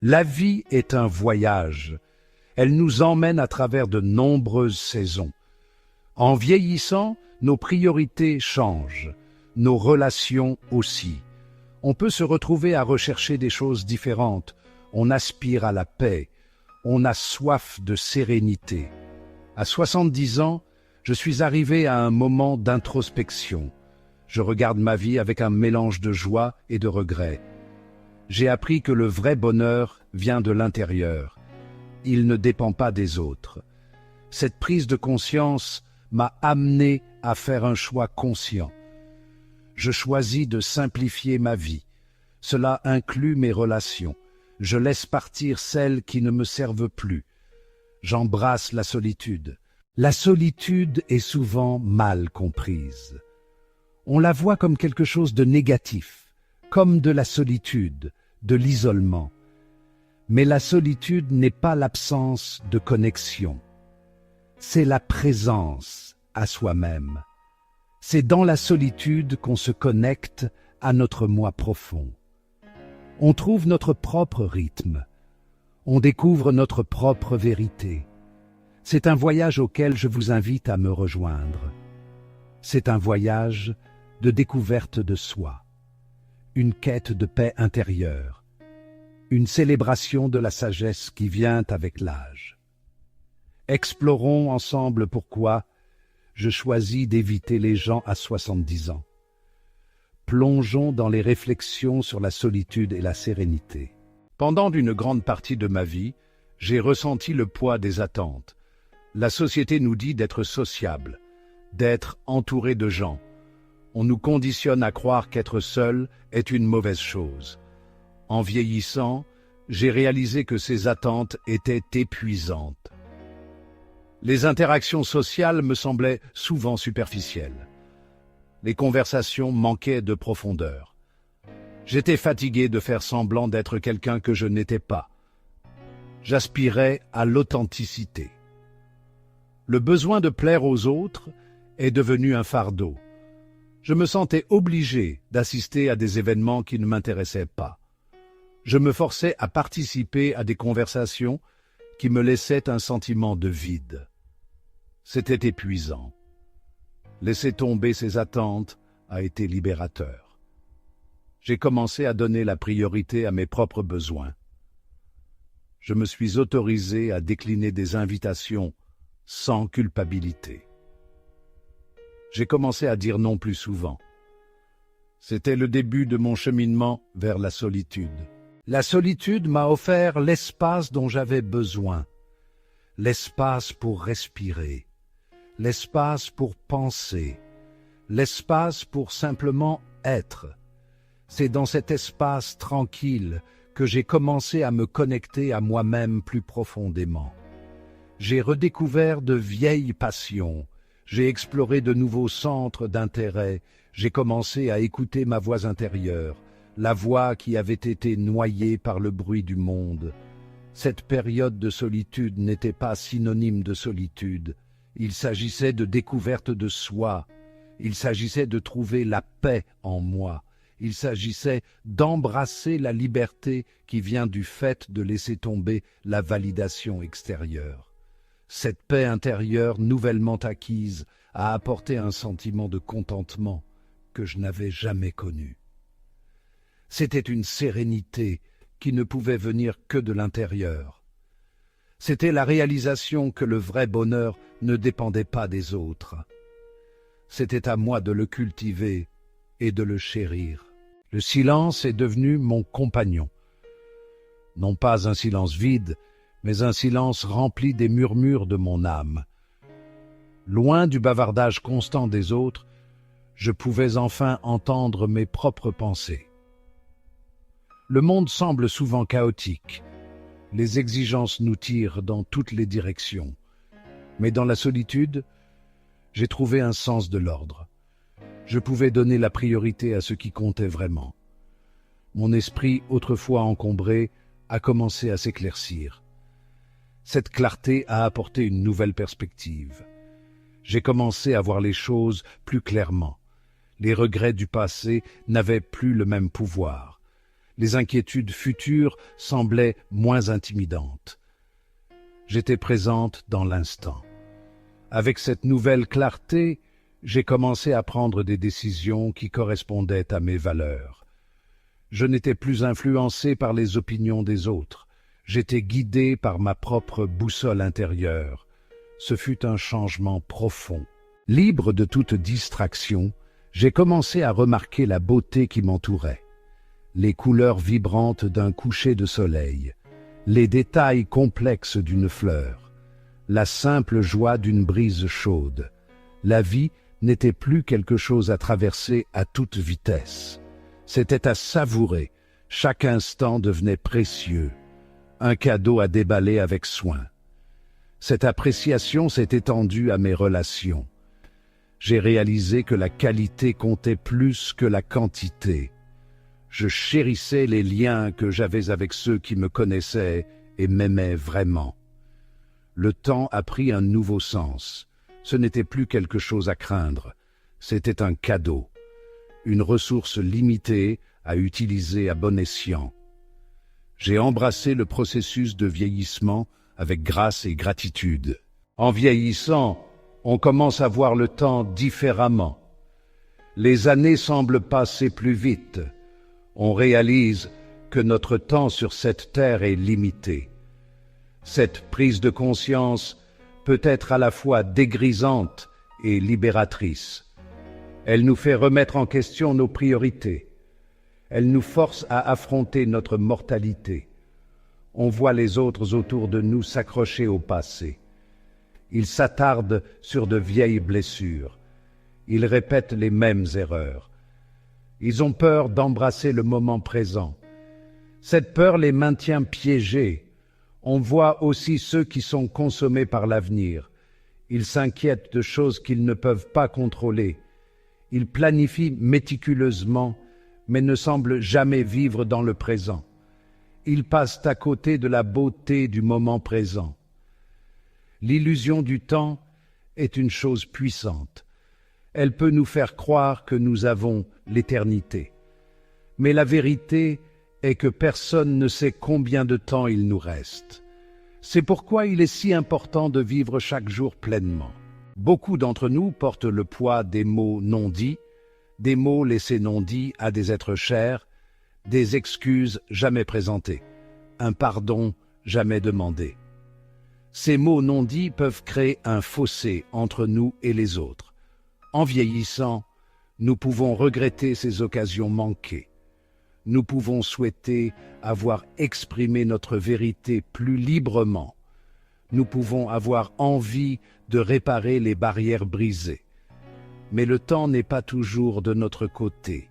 La vie est un voyage. Elle nous emmène à travers de nombreuses saisons. En vieillissant, nos priorités changent, nos relations aussi. On peut se retrouver à rechercher des choses différentes. On aspire à la paix. On a soif de sérénité. À 70 ans, je suis arrivé à un moment d'introspection. Je regarde ma vie avec un mélange de joie et de regret. J'ai appris que le vrai bonheur vient de l'intérieur. Il ne dépend pas des autres. Cette prise de conscience m'a amené à faire un choix conscient. Je choisis de simplifier ma vie. Cela inclut mes relations. Je laisse partir celles qui ne me servent plus. J'embrasse la solitude. La solitude est souvent mal comprise. On la voit comme quelque chose de négatif, comme de la solitude, de l'isolement. Mais la solitude n'est pas l'absence de connexion. C'est la présence à soi-même. C'est dans la solitude qu'on se connecte à notre moi profond. On trouve notre propre rythme. On découvre notre propre vérité. C'est un voyage auquel je vous invite à me rejoindre. C'est un voyage de découverte de soi, une quête de paix intérieure, une célébration de la sagesse qui vient avec l'âge. Explorons ensemble pourquoi je choisis d'éviter les gens à 70 ans. Plongeons dans les réflexions sur la solitude et la sérénité. Pendant une grande partie de ma vie, j'ai ressenti le poids des attentes. La société nous dit d'être sociable, d'être entouré de gens. On nous conditionne à croire qu'être seul est une mauvaise chose. En vieillissant, j'ai réalisé que ces attentes étaient épuisantes. Les interactions sociales me semblaient souvent superficielles. Les conversations manquaient de profondeur. J'étais fatigué de faire semblant d'être quelqu'un que je n'étais pas. J'aspirais à l'authenticité. Le besoin de plaire aux autres est devenu un fardeau. Je me sentais obligé d'assister à des événements qui ne m'intéressaient pas. Je me forçais à participer à des conversations qui me laissaient un sentiment de vide. C'était épuisant. Laisser tomber ces attentes a été libérateur. J'ai commencé à donner la priorité à mes propres besoins. Je me suis autorisé à décliner des invitations sans culpabilité. J'ai commencé à dire non plus souvent. C'était le début de mon cheminement vers la solitude. La solitude m'a offert l'espace dont j'avais besoin, l'espace pour respirer, l'espace pour penser, l'espace pour simplement être. C'est dans cet espace tranquille que j'ai commencé à me connecter à moi-même plus profondément. J'ai redécouvert de vieilles passions, j'ai exploré de nouveaux centres d'intérêt, j'ai commencé à écouter ma voix intérieure, la voix qui avait été noyée par le bruit du monde. Cette période de solitude n'était pas synonyme de solitude. Il s'agissait de découverte de soi. Il s'agissait de trouver la paix en moi. Il s'agissait d'embrasser la liberté qui vient du fait de laisser tomber la validation extérieure. Cette paix intérieure nouvellement acquise a apporté un sentiment de contentement que je n'avais jamais connu. C'était une sérénité qui ne pouvait venir que de l'intérieur. C'était la réalisation que le vrai bonheur ne dépendait pas des autres. C'était à moi de le cultiver et de le chérir. Le silence est devenu mon compagnon. Non pas un silence vide, mais un silence rempli des murmures de mon âme. Loin du bavardage constant des autres, je pouvais enfin entendre mes propres pensées. Le monde semble souvent chaotique. Les exigences nous tirent dans toutes les directions. Mais dans la solitude, j'ai trouvé un sens de l'ordre. Je pouvais donner la priorité à ce qui comptait vraiment. Mon esprit, autrefois encombré, a commencé à s'éclaircir. Cette clarté a apporté une nouvelle perspective. J'ai commencé à voir les choses plus clairement. Les regrets du passé n'avaient plus le même pouvoir. Les inquiétudes futures semblaient moins intimidantes. J'étais présente dans l'instant. Avec cette nouvelle clarté, j'ai commencé à prendre des décisions qui correspondaient à mes valeurs. Je n'étais plus influencé par les opinions des autres. J'étais guidé par ma propre boussole intérieure. Ce fut un changement profond. Libre de toute distraction, j'ai commencé à remarquer la beauté qui m'entourait. Les couleurs vibrantes d'un coucher de soleil, les détails complexes d'une fleur, la simple joie d'une brise chaude. La vie n'était plus quelque chose à traverser à toute vitesse. C'était à savourer. Chaque instant devenait précieux, un cadeau à déballer avec soin. Cette appréciation s'est étendue à mes relations. J'ai réalisé que la qualité comptait plus que la quantité. Je chérissais les liens que j'avais avec ceux qui me connaissaient et m'aimaient vraiment. Le temps a pris un nouveau sens. Ce n'était plus quelque chose à craindre. C'était un cadeau, une ressource limitée à utiliser à bon escient. J'ai embrassé le processus de vieillissement avec grâce et gratitude. En vieillissant, on commence à voir le temps différemment. Les années semblent passer plus vite. On réalise que notre temps sur cette terre est limité. Cette prise de conscience peut être à la fois dégrisante et libératrice. Elle nous fait remettre en question nos priorités. Elle nous force à affronter notre mortalité. On voit les autres autour de nous s'accrocher au passé. Ils s'attardent sur de vieilles blessures. Ils répètent les mêmes erreurs. Ils ont peur d'embrasser le moment présent. Cette peur les maintient piégés. On voit aussi ceux qui sont consommés par l'avenir. Ils s'inquiètent de choses qu'ils ne peuvent pas contrôler. Ils planifient méticuleusement, mais ne semblent jamais vivre dans le présent. Ils passent à côté de la beauté du moment présent. L'illusion du temps est une chose puissante. Elle peut nous faire croire que nous avons l'éternité. Mais la vérité est que personne ne sait combien de temps il nous reste. C'est pourquoi il est si important de vivre chaque jour pleinement. Beaucoup d'entre nous portent le poids des mots non dits, des mots laissés non dits à des êtres chers, des excuses jamais présentées, un pardon jamais demandé. Ces mots non dits peuvent créer un fossé entre nous et les autres. En vieillissant, nous pouvons regretter ces occasions manquées. Nous pouvons souhaiter avoir exprimé notre vérité plus librement. Nous pouvons avoir envie de réparer les barrières brisées. Mais le temps n'est pas toujours de notre côté.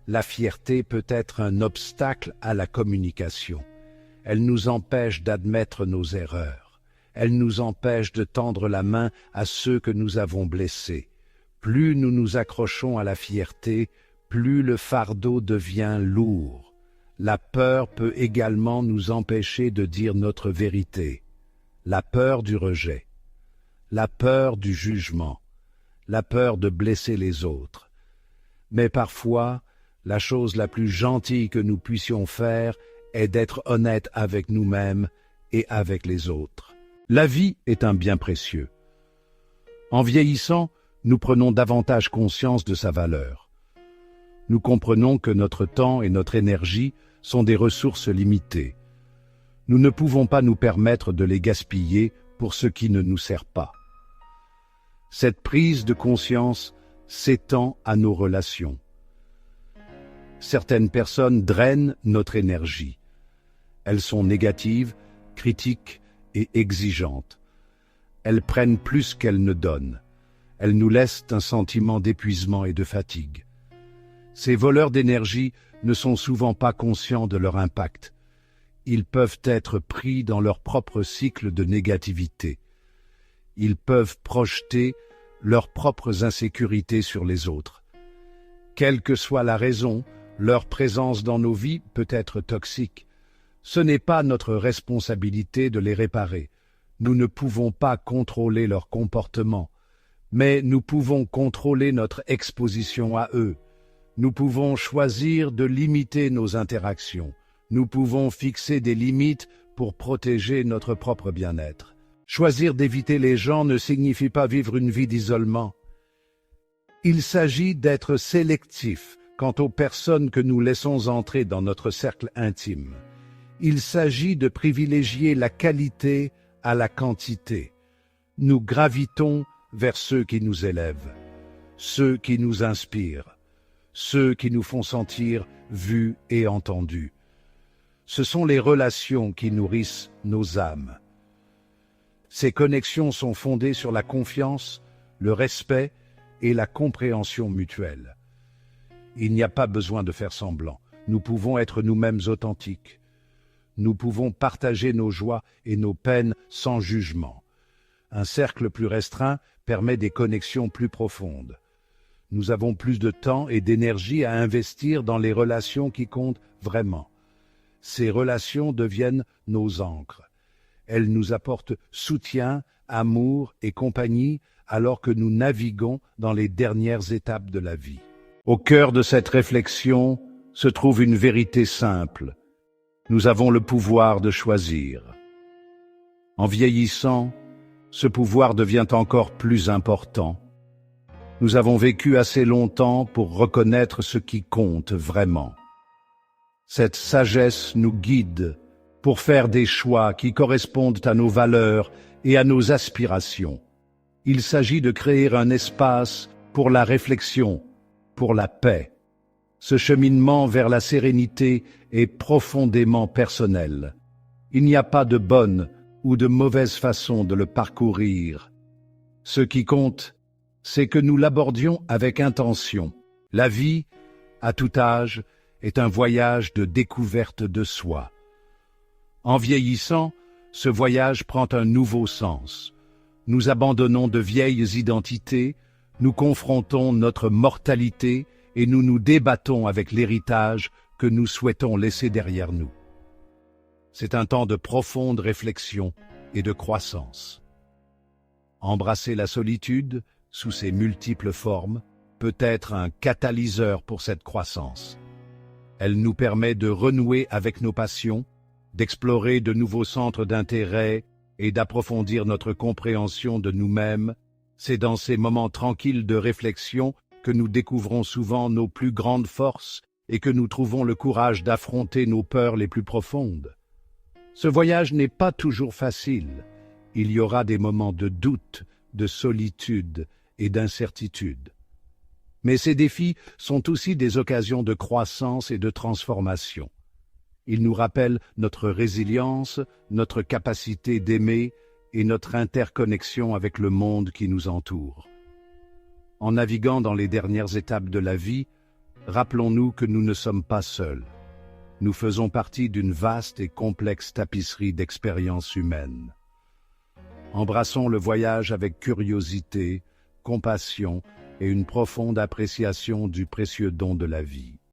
La fierté peut être un obstacle à la communication. Elle nous empêche d'admettre nos erreurs. Elle nous empêche de tendre la main à ceux que nous avons blessés. Plus nous nous accrochons à la fierté, plus le fardeau devient lourd. La peur peut également nous empêcher de dire notre vérité. La peur du rejet, la peur du jugement, la peur de blesser les autres. Mais parfois, la chose la plus gentille que nous puissions faire est d'être honnête avec nous-mêmes et avec les autres. La vie est un bien précieux. En vieillissant, nous prenons davantage conscience de sa valeur. Nous comprenons que notre temps et notre énergie sont des ressources limitées. Nous ne pouvons pas nous permettre de les gaspiller pour ce qui ne nous sert pas. Cette prise de conscience s'étend à nos relations. Certaines personnes drainent notre énergie. Elles sont négatives, critiques et exigeantes. Elles prennent plus qu'elles ne donnent. Elles nous laissent un sentiment d'épuisement et de fatigue. Ces voleurs d'énergie ne sont souvent pas conscients de leur impact. Ils peuvent être pris dans leur propre cycle de négativité. Ils peuvent projeter leurs propres insécurités sur les autres. Quelle que soit la raison, leur présence dans nos vies peut être toxique. Ce n'est pas notre responsabilité de les réparer. Nous ne pouvons pas contrôler leur comportement, mais nous pouvons contrôler notre exposition à eux. Nous pouvons choisir de limiter nos interactions. Nous pouvons fixer des limites pour protéger notre propre bien-être. Choisir d'éviter les gens ne signifie pas vivre une vie d'isolement. Il s'agit d'être sélectif quant aux personnes que nous laissons entrer dans notre cercle intime. Il s'agit de privilégier la qualité à la quantité. Nous gravitons vers ceux qui nous élèvent, ceux qui nous inspirent, ceux qui nous font sentir vus et entendus. Ce sont les relations qui nourrissent nos âmes. Ces connexions sont fondées sur la confiance, le respect et la compréhension mutuelle. Il n'y a pas besoin de faire semblant. Nous pouvons être nous-mêmes authentiques. Nous pouvons partager nos joies et nos peines sans jugement. Un cercle plus restreint permet des connexions plus profondes. Nous avons plus de temps et d'énergie à investir dans les relations qui comptent vraiment. Ces relations deviennent nos ancres. Elles nous apportent soutien, amour et compagnie alors que nous naviguons dans les dernières étapes de la vie. Au cœur de cette réflexion se trouve une vérité simple. Nous avons le pouvoir de choisir. En vieillissant, ce pouvoir devient encore plus important. Nous avons vécu assez longtemps pour reconnaître ce qui compte vraiment. Cette sagesse nous guide pour faire des choix qui correspondent à nos valeurs et à nos aspirations. Il s'agit de créer un espace pour la réflexion, pour la paix. Ce cheminement vers la sérénité est profondément personnel. Il n'y a pas de bonne ou de mauvaise façon de le parcourir. Ce qui compte, c'est que nous l'abordions avec intention. La vie, à tout âge, est un voyage de découverte de soi. En vieillissant, ce voyage prend un nouveau sens. Nous abandonnons de vieilles identités, nous confrontons notre mortalité et nous nous débattons avec l'héritage que nous souhaitons laisser derrière nous. C'est un temps de profonde réflexion et de croissance. Embrasser la solitude, sous ses multiples formes, peut être un catalyseur pour cette croissance. Elle nous permet de renouer avec nos passions, d'explorer de nouveaux centres d'intérêt et d'approfondir notre compréhension de nous-mêmes. C'est dans ces moments tranquilles de réflexion que nous découvrons souvent nos plus grandes forces et que nous trouvons le courage d'affronter nos peurs les plus profondes. Ce voyage n'est pas toujours facile. Il y aura des moments de doute, de solitude et d'incertitude. Mais ces défis sont aussi des occasions de croissance et de transformation. Ils nous rappellent notre résilience, notre capacité d'aimer et notre interconnexion avec le monde qui nous entoure. En naviguant dans les dernières étapes de la vie, rappelons-nous que nous ne sommes pas seuls. Nous faisons partie d'une vaste et complexe tapisserie d'expériences humaines. Embrassons le voyage avec curiosité, compassion et une profonde appréciation du précieux don de la vie.